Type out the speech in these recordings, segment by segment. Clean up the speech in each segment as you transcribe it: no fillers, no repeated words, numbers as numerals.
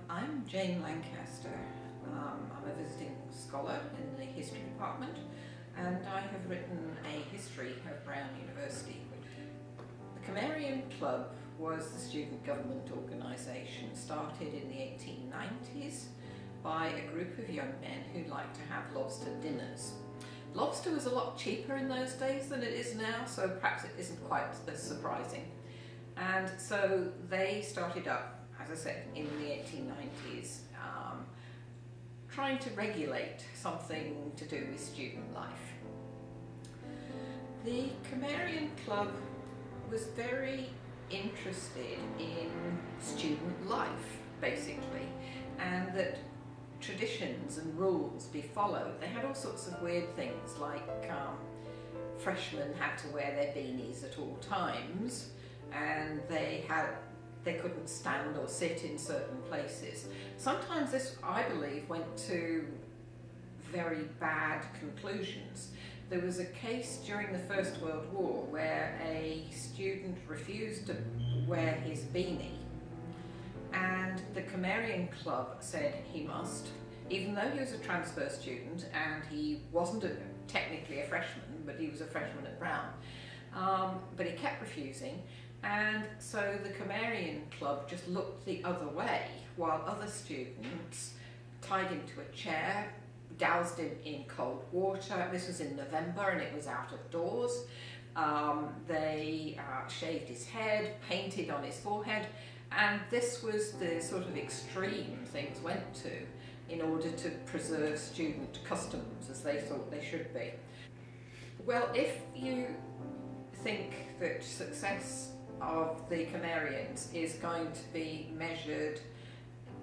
I'm Jane Lancaster. I'm a visiting scholar in the history department, and I have written a history of Brown University. The Cimmerian Club was the student government organisation started in the 1890s by a group of young men who liked to have lobster dinners. Lobster was a lot cheaper in those days than it is now, so perhaps it isn't quite as surprising. And so they started up, as I said, in the 1890s, trying to regulate something to do with student life. The Cimmerian Club was very interested in student life, basically, and that traditions and rules be followed. They had all sorts of weird things, like freshmen had to wear their beanies at all times, and they couldn't stand or sit in certain places. Sometimes this, I believe, went to very bad conclusions. There was a case during the First World War where a student refused to wear his beanie, and the Cimmerian Club said he must, even though he was a transfer student and he wasn't technically a freshman, but he was a freshman at Brown. But he kept refusing, and so the Cimmerian Club just looked the other way while other students tied him to a chair, doused him in cold water. This was in November and it was out of doors. They shaved his head, painted on his forehead, and this was the sort of extreme things went to in order to preserve student customs as they thought they should be. Well, if you think that success of the Cimmerians is going to be measured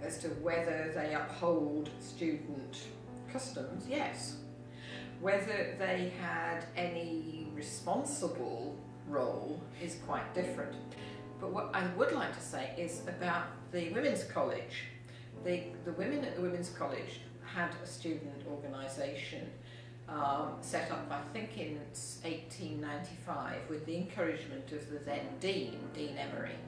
as to whether they uphold student customs, yes. Whether they had any responsible role is quite different. But what I would like to say is about the Women's College. The women at the Women's College had a student organisation set up, I think, in 1895 with the encouragement of the then Dean Emery,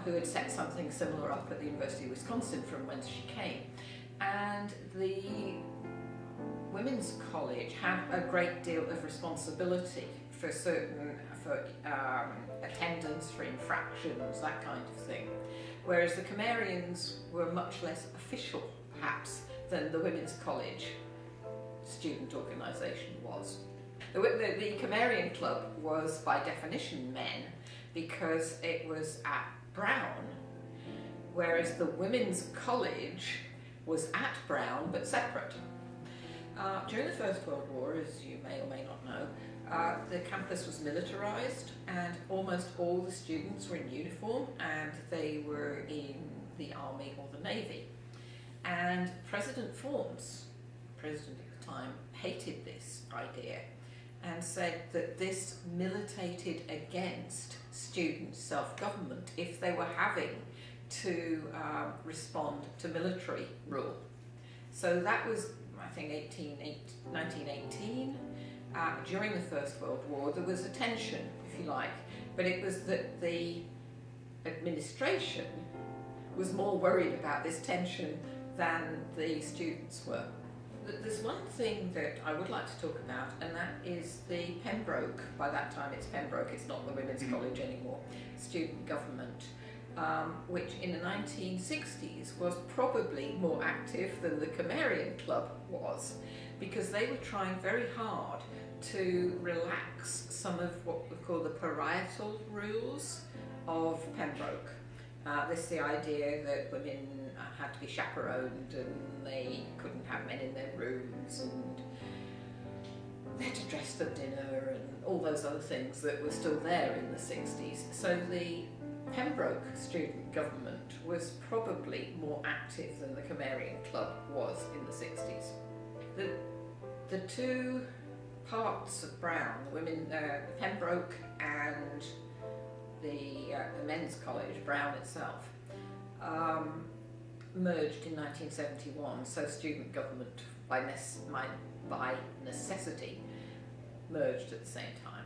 who had set something similar up at the University of Wisconsin from whence she came. And the Women's College had a great deal of responsibility for attendance, for infractions, that kind of thing. Whereas the Cimmerians were much less official, perhaps, than the Women's College student organisation was. The Cimmerian Club was, by definition, men, because it was at Brown, whereas the Women's College was at Brown, but separate. During the First World War, as you may or may not know, the campus was militarised, and almost all the students were in uniform, and they were in the Army or the Navy. And President Forms, president at the time, hated this idea and said that this militated against student self-government if they were having to respond to military rule. So that was, I think, 1918. During the First World War, there was a tension, if you like, but it was that the administration was more worried about this tension than the students were. There's one thing that I would like to talk about, and that is the Pembroke, by that time it's Pembroke, it's not the Women's College anymore, student government, which in the 1960s was probably more active than the Cimmerian Club was, because they were trying very hard to relax some of what we call the parietal rules of Pembroke. This is the idea that women had to be chaperoned and they couldn't have men in their rooms, and they had to dress for dinner and all those other things that were still there in the 60s. So the Pembroke student government was probably more active than the Cimmerian Club was in the 60s. The two parts of Brown, the Pembroke and the Men's College, Brown itself, merged in 1971, so student government by necessity merged at the same time.